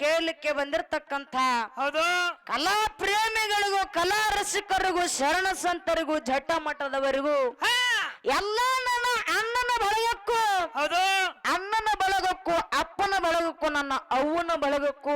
ಕೇಳಲಿಕ್ಕೆ ಬಂದಿರತಕ್ಕಂತ ಹೌದು ಕಲಾ ಪ್ರೇಮಿಗಳಿಗೂ ಕಲಾ ರಸಿಕರಿಗೂ ಶರಣ ಸಂತರಿಗೂ ಜಟ ಮಠದವರಿಗೂ ಎಲ್ಲ ನನ್ನ ಅಣ್ಣನ ಬಳಗಕ್ಕೂ ಹೌದು ಅಣ್ಣನ ಬಳಗಕ್ಕೂ ಅಪ್ಪನ ಬಳಗಕ್ಕೂ ನನ್ನ ಅವ್ವನ ಬಳಗಕ್ಕೂ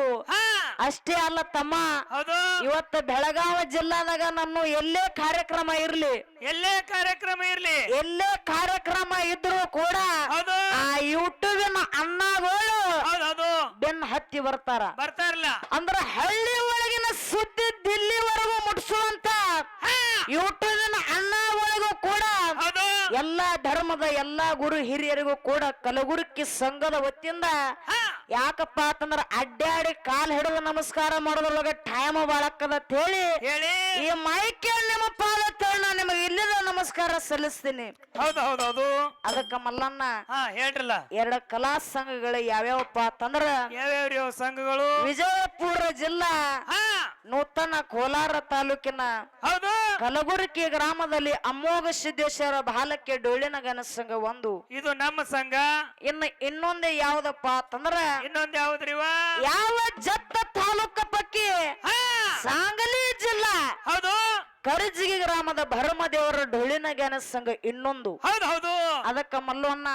ಅಷ್ಟೇ ಅಲ್ಲ ತಮ್ಮ ಹೌದು ಇವತ್ತು ಬೆಳಗಾವಿ ಜಿಲ್ಲಾದಾಗ ನನ್ನ ಎಲ್ಲೇ ಕಾರ್ಯಕ್ರಮ ಇರ್ಲಿ ಎಲ್ಲೇ ಕಾರ್ಯಕ್ರಮ ಇರ್ಲಿ ಎಲ್ಲೇ ಕಾರ್ಯಕ್ರಮ ಇದ್ರು ಕೂಡ ಹೌದು ಆ ಯೂಟ್ಯೂಬಿನ ಅಣ್ಣಗಳು ಹೌದು ಬೆನ್ನ ಹತ್ತಿ ಬರ್ತಾರಲ್ಲ ಅಂದ್ರ ಹಳ್ಳಿ ಒಳಗಿನ ಸುದ್ದಿ ದಿಲ್ಲಿವರೆಗೂ ಮುಟ್ಸುವಂತ ಯೂಟ್ಯೂಬಿನ ಅಣ್ಣಗಳಿಗೂ ಕೂಡ ಹೌದು ಎಲ್ಲಾ ಧರ್ಮದ ಎಲ್ಲಾ ಗುರು ಹಿರಿಯರಿಗೂ ಕೂಡ ಕಲಬುರಗಿ ಸಂಘದ ವತಿಯಿಂದ ಯಾಕಪ್ಪ ಅಂತಂದ್ರ ಅಡ್ಡಾಡಿ ಕಾಲ್ ಹಿಡಿದು ನಮಸ್ಕಾರ ಮಾಡೋದ್ರೊಳಗೆ ಟೈಮ್ ಬಾಳಕ್ಕದ ಹೇಳಿ ಹೇಳಿ ಈ ಮೈಕೆ ನಿಮ್ಮ ಪಾದ ನಾನು ನಿಮಗೆ ಇಲ್ಲಿದ ನಮಸ್ಕಾರ ಸಲ್ಲಿಸ್ತೀನಿ ಹೌದು ಹೌದು ಹೌದು ಅದಕ್ಕ ಮಲ್ಲಣ್ಣ ಹೇಳ್ರಲ್ಲ ಎರಡು ಕಲಾ ಸಂಘಗಳು ಯಾವ್ಯಾವಪ್ಪ ಅಂತಂದ್ರ ಯಾವ್ಯಾವ ಸಂಘಗಳು ವಿಜಯಪುರ ಜಿಲ್ಲಾ ನೂತನ ಕೋಲಾರ ತಾಲೂಕಿನ ಹೌದು ಕಲಬುರಗಿ ಗ್ರಾಮದಲ್ಲಿ ಅಮೋಘ ಸಿದ್ದೇಶ್ವರ ಬಾಲಕ್ಕೆ ಡೊಳ್ಳಿನ ಗನ ಸಂಘ ಒಂದು ಇದು ನಮ್ಮ ಸಂಘ ಇನ್ನೊಂದೇ ಯಾವ್ದಪ್ಪ ಅಂತಂದ್ರ ಇನ್ನೊಂದ್ ಯಾವ್ದ್ರಿವ ಯಾವ ಜತ್ತ ತಾಲೂಕ ಪಕ್ಕಿ ಸಾಂಗಲಿ ಜಿಲ್ಲಾ ಹೌದು ಕರಜಿಗಿ ಗ್ರಾಮದ ಭರಮದೇವರ ಡೊಳ್ಳಿನ ಗಾನ ಸಂಘ ಇನ್ನೊಂದು ಹೌದು ಹೌದು ಅದಕ್ಕ ಮಲ್ಲವನ್ನ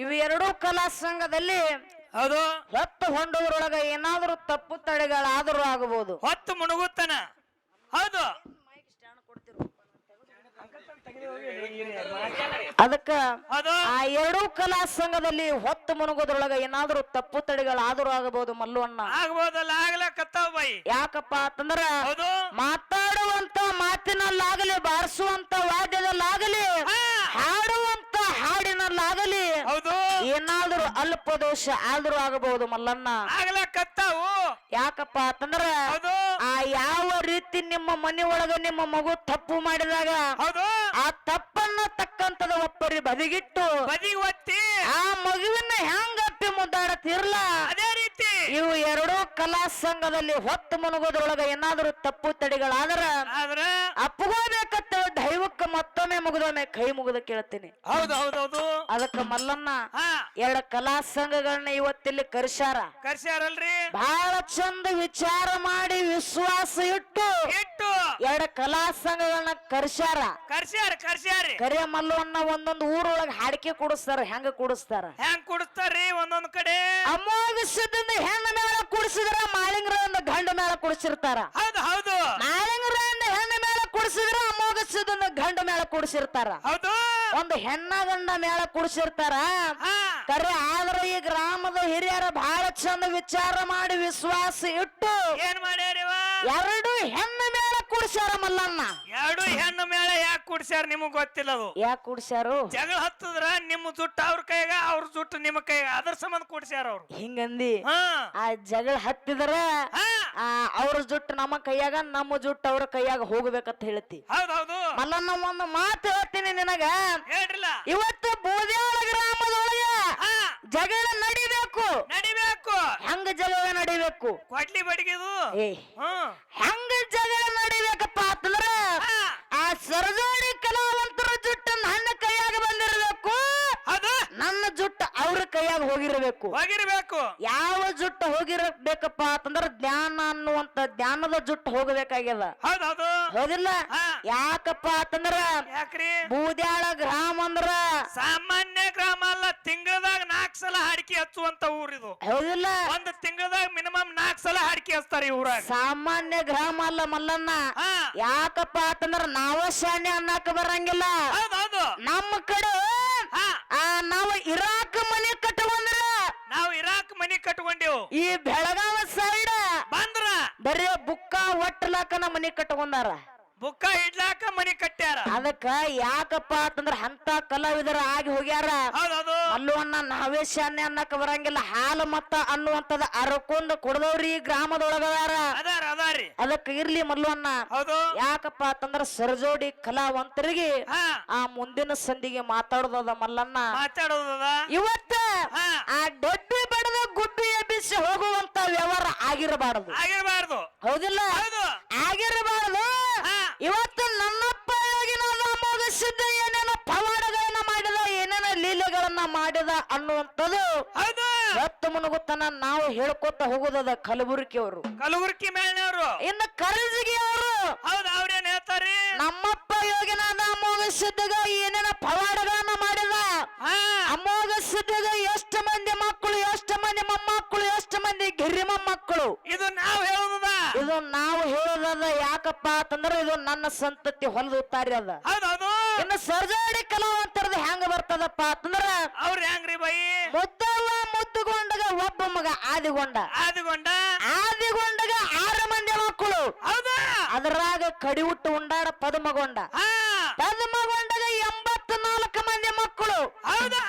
ಇವು ಎರಡೂ ಕಲಾ ಸಂಘದಲ್ಲಿ ಹೌದು ಹೊತ್ತು ಹೊಂಡೋದ್ರೊಳಗ ಏನಾದ್ರೂ ತಪ್ಪು ತಡೆಗಳಾದ್ರೂ ಆಗಬಹುದು ಹೊತ್ತು ಮುಣುಗುತ್ತಾನ ಹೌದು ಅದಕ್ಕ ಹೌದು ಆ ಎರಡೂ ಕಲಾ ಸಂಘದಲ್ಲಿ ಹೊತ್ತು ಮುಣುಗೋದ್ರೊಳಗ ಏನಾದ್ರೂ ತಪ್ಪು ತಡೆಗಳಾದ್ರೂ ಆಗಬಹುದು ಮಲ್ಲವನ್ನ ಆಗ್ಬೋದಲ್ಲ ಆಗ್ಲಕತ್ತಾವ ಬೈ ಯಾಕಪ್ಪ ಅಂತಂದ್ರ ಹೌದು ಮಾತಾಡುವಂತ ಮಾತಿನಲ್ಲಾಗಲಿ ಬಾರಿಸುವಂತ ವಾದ್ಯದಲ್ಲಾಗಲಿ ಹಾಡುವಂತ ಹಾಡಿನಲ್ಲಾಗಲಿ ಹೌದು ಏನಾದ್ರೂ ಅಲ್ಪ ದೋಷ ಆದ್ರೂ ಆಗಬಹುದು ಮಲ್ಲಣ್ಣ ಆಗ್ಲಕತ್ತಾವು ಯಾಕಪ್ಪ ಅಂತಂದ್ರ ಹೌದು ಆ ಯಾವ ರೀತಿ ನಿಮ್ಮ ಮನೆ ಒಳಗ ನಿಮ್ಮ ಮಗು ತಪ್ಪು ಮಾಡಿದಾಗ ಹೌದು ಆ ತಪ್ಪನ್ನ ತಕ್ಕಂತದ ಒಪ್ಪರಿ ಬದಿಗಿಟ್ಟು ಬದಿಗೆ ಒತ್ತಿ ಆ ಮಗುವಿನ ಹೆಂಗಪ್ಪಿ ಮುದ್ದಾಡತಿರ್ಲ ಅದೇ ರೀತಿ ಇವು ಎರಡೂ ಕಲಾ ಸಂಘದಲ್ಲಿ ಹೊತ್ತು ಮುನುಗೋದ್ರೊಳಗ ಏನಾದ್ರೂ ತಪ್ಪು ತಡೆಗಳಾದ್ರ ಆದ್ರ ಅಪ್ಪಗೋಬೇಕತ್ತ ದೈವಕ್ಕೆ ಮತ್ತೊಮ್ಮೆ ಮುಗಿದೊಮ್ಮೆ ಕೈ ಮುಗಿದ ಕೇಳ್ತೀನಿ ಹೌದು ಹೌದು ಹೌದು ಅದಕ್ಕ ಮಲ್ಲಣ್ಣ ಎರಡು ಕಲಾ ಸಂಘಗಳನ್ನ ಇವತ್ತಿಲ್ಲಿ ಕರ್ಸ್ಯಾರಲ್ರಿ ಬಹಳ ಚಂದ ವಿಚಾರ ಮಾಡಿ ವಿಶ್ವಾಸ ಇಟ್ಟು ಎರಡು ಕಲಾ ಸಂಘಗಳನ್ನ ಕರ್ಸ್ಯಾರ ಕರಿಯ ಮಲ್ಲವನ್ನ ಒಂದೊಂದು ಊರೊಳಗ ಹಾಡಿಕೆ ಕೂಡಿಸ್ತಾರ ಹೆಂಗ ಕೂಡಿಸ್ತಾರ ಹೆಂಗ್ ಕುಡಿಸ್ತಾರ್ರಿ ಒಂದೊಂದ್ ಕಡೆ ಅಮೋಘ ಸಿದ್ಧನ ಹೆಣ್ಣ ಮೇಳ ಕುಡಿಸಿದ್ರ ಮಾಳಿಂಗ್ರಿಂದ ಗಂಡ ಮೇಳ ಕುಡಿಸಿರ್ತಾರ ಹೌದು ಹೌದು ಮಾಳಿಂಗ್ರಿಂದ ಹೆಣ್ಣ ಮೇಳ ಕುಡಿಸಿದ್ರ ಅಮೋಘ ಸಿದ್ಧನ ಗಂಡ ಮೇಳ ಕುಡಿಸಿರ್ತಾರ ಹೌದು ಒಂದು ಹೆಣ್ಣ ಗಂಡ ಮೇಳ ಕುಡಿಸಿರ್ತಾರ ಕರೆ ಆದ್ರ ಈ ಗ್ರಾಮದ ಹಿರಿಯರ ಬಹಳ ಚಂದ ವಿಚಾರ ಮಾಡಿ ವಿಶ್ವಾಸ ಇಟ್ಟು ಏನ್ ಮಾಡ್ಯಾರಿವ ಎರಡು ಹೆಣ್ಣು ಮೇಳ ಕುಡಿಸ್ಯಾರ ಮಲ್ಲಣ್ಣ ಎರಡು ಹೆಣ್ಣು ಮೇಳ ಯಾಕೆ ಕುಡ್ಸ್ಯಾರ ನಿಮಗ್ ಗೊತ್ತಿಲ್ಲ ಅದು ಯಾಕೆ ಕುಡಿಸ್ಯಾರು ಜಗಳ ಹತ್ತದ್ರ ನಿಮ್ಮ ಜುಟ್ಟು ಅವ್ರ ಕೈಗ ಅವ್ರ ಜುಟ್ಟು ನಿಮ್ಮ ಕೈಗ ಅದ್ರ ಸಂಬಂಧ ಕುಡ್ಸ್ಯಾರ ಅವ್ರು ಹಿಂಗಂದಿ ಆ ಜಗಳ ಹತ್ತಿದ್ರ ಅವ್ರ ಜುಟ್ಟು ನಮ್ಮ ಕೈಯಾಗ ನಮ್ಮ ಜುಟ್ಟು ಅವ್ರ ಕೈಯಾಗ ಹೋಗ್ಬೇಕಂತ ಹೇಳ್ತಿ ಹೌದೌದು ಮಲ್ಲಣ್ಣ ಒಂದು ಮಾತು ಹೇಳ್ತೀನಿ ನಿನಗ ಹೇಳ್ರಲ್ಲ ಇವತ್ತು ಬೂದ್ಯಾಳ ಗ್ರಾಮದೊಳಗ ಜಗಳ ನಡಿಬೇಕು ಹೆಂಗ ಜಗಳ ನಡಿಬೇಕು ಕೊಡ್ಲಿ ಬಡಿಗಿದು ಹೆಂಗ ಜಗಳ ನಡಿಬೇಕಪ್ಪ ಅಂತಂದ್ರ ಆ ಸರಜೋಡಿ ಕಲಾವಂತರ ಜುಟ್ಟು ನನ್ನ ಕೈಯಾಗ ಬಂದಿರಬೇಕು ನನ್ನ ಜುಟ್ಟು ಅವ್ರ ಕೈಯಾಗ ಹೋಗಿರಬೇಕು ಯಾವ ಜುಟ್ಟು ಹೋಗಿರಬೇಕಪ್ಪ ಅಂತಂದ್ರ ಜ್ಞಾನ ಅನ್ನುವಂತ ಜ್ಞಾನದ ಜುಟ್ಟು ಹೋಗಬೇಕಾಗ್ಯದ ಹೌದಿಲ್ಲ ಯಾಕಪ್ಪ ಅಂತಂದ್ರ ಬೂದ್ಯಾಳ ಗ್ರಾಮ ಅಂದ್ರ ಸಾಮಾನ್ಯ ಗ್ರಾಮ ಅಲ್ಲ ತಿಂಗಳದಾಗ 4 ಸಲ ಹಾಡಿಕೆ ಹಚ್ಚುವಂತ ಊರಿದು ಹೌದಿಲ್ಲ ಒಂದು ತಿಂಗಳದಾಗ ಮಿನಿಮಮ್ 4 ಸಲ ಹಾಡಿಕೆ ಹಚ್ತಾರ ಈ ಊರಾಗ ಸಾಮಾನ್ಯ ಗ್ರಾಮ ಅಲ್ಲ ಮಲ್ಲಣ್ಣ ಯಾಕಪ್ಪ ಅಂತಂದ್ರ ನಾವ ಶಾನ್ಯ ಅನ್ನಕ ಬರಂಗಿಲ್ಲ ನಮ್ಮ ಕಡೆ ನಾವು ಇರಾಕ್ ಮನೆ ಕಟ್ಕೊಂಡೇವು ಈ ಬೆಳಗಾವಿ ಸೈಡ್ ಬಂದ್ರ ಬರೀ ಬುಕ್ಕ ಒಟ್ಟಲಾಕನ ಮನೆ ಕಟ್ಕೊಂಡಾರ ಬುಕ್ಕ ಇಡ್ಲಾಕ ಮನಿ ಕಟ್ಟ್ಯಾರ ಅದಕ್ಕ ಯಾಕಪ್ಪ ಅಂತಂದ್ರ ಅಂತ ಕಲಾವಿದರ ಆಗಿ ಹೋಗ್ಯಾರ ಅಲ್ಲವನ್ನ ನಾವೇ ಶಾನ್ಯ ಅನ್ನಕ ಬರಂಗಿಲ್ಲ ಹಾಲು ಮತ್ತ ಅನ್ನುವಂತದ ಅರಕೊಂಡ್ ಕೊಡದವ್ರಿ ಗ್ರಾಮದೊಳಗದಾರ ಅದಕ್ಕ ಇರ್ಲಿ ಮಲ್ಲವನ್ನ ಯಾಕಪ್ಪ ಅಂತಂದ್ರ ಸರಜೋಡಿ ಕಲಾವಂತರಿಗೆ ಆ ಮುಂದಿನ ಸಂದಿಗೆ ಮಾತಾಡೋದ ಮಲ್ಲಣ್ಣ ಇವತ್ತ ಆ ಡಬ್ಬಿ ಬಡದ ಗುಬ್ಬಿ ಎಬ್ಬಿಸಿ ಹೋಗುವಂತ ವ್ಯವಹಾರ ಆಗಿರಬಾರದು ಆಗಿರಬಾರದು ಹೌದಿಲ್ಲ ಆಗಿರಬಾರದು ಇವತ್ತು ನನ್ನಪ್ಪ ಯೋಗಿನಾದ ಅಮೋಘ ಸಿದ್ಧ ಏನೇನ ಪವಾಡಗಳನ್ನ ಮಾಡಿದ ಏನೇನ ಲೀಲೆಗಳನ್ನ ಮಾಡಿದ ಅನ್ನುವಂಥದ್ದು ಹೌದು ಎತ್ತು ಮುನುಗುತ್ತನ ನಾವು ಹೇಳ್ಕೊತ ಹೋಗುದದ ಕಲಬುರಗಿ ಅವರು ಕಲಬುರ್ಗಿ ಮೇಲ್ನವ್ರು ಇನ್ನು ಕರಜಿಗಿ ಅವರು ಹೌದು ಅವ್ರೇನ್ ಹೇಳ್ತಾರಿ ನಮ್ಮಪ್ಪ ಯೋಗಿನಾದ ಅಮೋಘ ಸಿದ್ಧಗ ಏನೇನ ಪವಾಡಗಳನ್ನ ಮಾಡಿದ ಹಾ ಅಮೋಘ ಸಿದ್ಧಗ ಎಷ್ಟು ಮಂದಿ ಮಕ್ಕಳು ಎಷ್ಟು ಮಂದಿ ಮೊಮ್ಮಕ್ಕಳು ಎಷ್ಟು ಮಂದಿ ಗಿರಿ ಮೊಮ್ಮಕ್ಕಳು ಇದು ನಾವ್ ಹೇಳುದ ಇದು ನಾವು ಹೇಳೋದದ ಯಾಕಪ್ಪ ಅಂತಂದ್ರೆ ಇದು ನನ್ನ ಸಂತತಿ ಹೊಲದುತ್ತಾರೆ ಅದ ಹೌದೌದು ಇನ್ನು ಸರ್ಜಾಡಿ ಕಲಾವಂತರದ ಹೆಂಗ ಬರ್ತದಪ್ಪ ಅಂತಂದ್ರ ಅವ್ರ ಹೆಂಗ್ರಿ ಬೈ ಮುದ್ದವ್ವ ಮುದ್ದುಗೊಂಡಗ ಒಬ್ಬ ಮಗ ಆದಿಗೊಂಡ ಆದಿಗೊಂಡ ಆದಿಗೊಂಡಗ 6 ಮಂದಿ ಮಕ್ಕಳು ಹೌದಾ ಅದರಾಗ ಕಡಿವುಟ್ಟು ಉಂಡಾಡ ಪದ್ಮಗೊಂಡ ಹಾ ಪದ್ಮಗೊಂಡಗ 84 ಮಂದಿ ಮಕ್ಕಳು ಹೌದಾ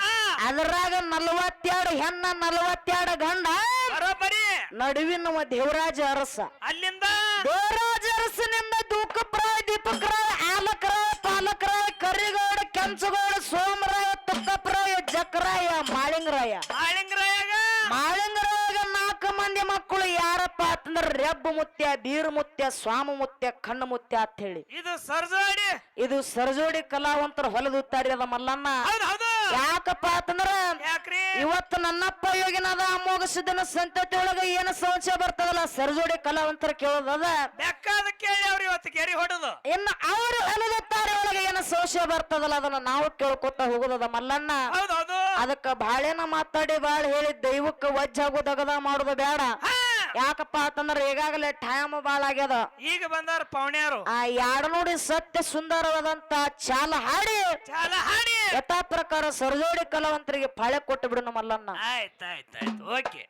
ಅದರಾಗ 42 ಹೆಣ್ಣ 42 ಗಂಡ ಬರೋಬ್ಬರಿ ನಡುವಿನ ದೇವರಾಜ ಅರಸ ಅಲ್ಲಿಂದ ದೇವರಾಜ ಅರಸನಿಂದ ದೂಕಪ್ರಾಯ ದೀಪಕರಾಯ ಆಲಕರಾಯ ಪಾಲಕರಾಯ ಕರಿಗೌಡ ಕೆಂಚಗೌಡ ಸೋಮರಾಯ ತುಕ್ಕಪ್ರಾಯ ಜಕರಾಯ ಮಾಳಿಂಗರಾಯ ಆಳಿಂಗ್ರಾಯಾಗ ಮಾಳಿಂಗರಾಯಗ 4 ಮಂದಿ ಮಕ್ಕಳು ಯಾರಪ್ಪ ಅಂತಂದ್ರ ರೆಬ್ಬ ಮುತ್ಯ ಬೀರು ಮುತ್ಯ ಸ್ವಾಮ ಮುತ್ಯ ಕಣ್ಣು ಮುತ್ಯ ಅಂತ ಹೇಳಿ ಇದು ಸರ್ಜೋಡಿ ಇದು ಸರಜೋಡಿ ಕಲಾವಂತರ ಹೊಲದುತ್ತಾರೆ ಅದ ಮಲ್ಲಣ್ಣ ಹೌದು ಹೌದು ಯಾಕಪ್ಪ ಅಂತಂದ್ರ ಯಾಕ್ರಿ ಇವತ್ತು ನನ್ನಪ್ಪ ಯೋಗಿನಾದ ಅಮೋಘ ಸಿದ್ಧನ ಸಂತತಿ ಒಳಗ ಏನು ಸಂಶಯ ಬರ್ತದಲ್ಲ ಸರಜೋಡಿ ಕಲಾವಂತರ ಕೇಳೋದದ ಬೆಕ್ಕಾದ ಕೇಳಿ ಅವ್ರು ಇವತ್ತು ಕೆರಿ ಹೊಡದು ಇನ್ನು ಅವರು ಹೊಲದುತ್ತಾರೆ ಒಳಗೆ ಏನು ಸಂಶಯ ಬರ್ತದಲ್ಲ ಅದನ್ನ ನಾವು ಕೇಳ್ಕೊತ ಹೋಗೋದದ ಮಲ್ಲಣ್ಣ ಹೌದು ಹೌದು ಅದಕ್ಕ ಬಾಳೆನ ಮಾತಾಡಿ ಬಾಳ ಹೇಳಿ ದೈವಕ್ಕೆ ವಜ್ಜಾಗು ದಗದ ಮಾಡೋದು ಬೇಡ ಹಾ ಯಾಕಪ್ಪ ಅಂತಂದ್ರ ಈಗಾಗಲೇ ಟೈಮ್ ಬಾಳ ಆಗ್ಯದ ಈಗ ಬಂದಾರ ಪೌಣ್ಯಾರು ಆ ಯಾಡ ನೋಡಿ ಸತ್ಯ ಸುಂದರವಾದಂತ ಚಾಲ ಹಾಡಿ ಚಾಲ ಹಾಡಿ ಯಥಾ ಪ್ರಕಾರ ಸರಜೋಡಿ ಕಲಾವಂತರಿಗೆ ಪಾಳೆ ಕೊಟ್ಟು ಬಿಡು ಮಲ್ಲಣ್ಣ ಆಯ್ತಾಯ್ತಾಯ್ತು ಓಕೆ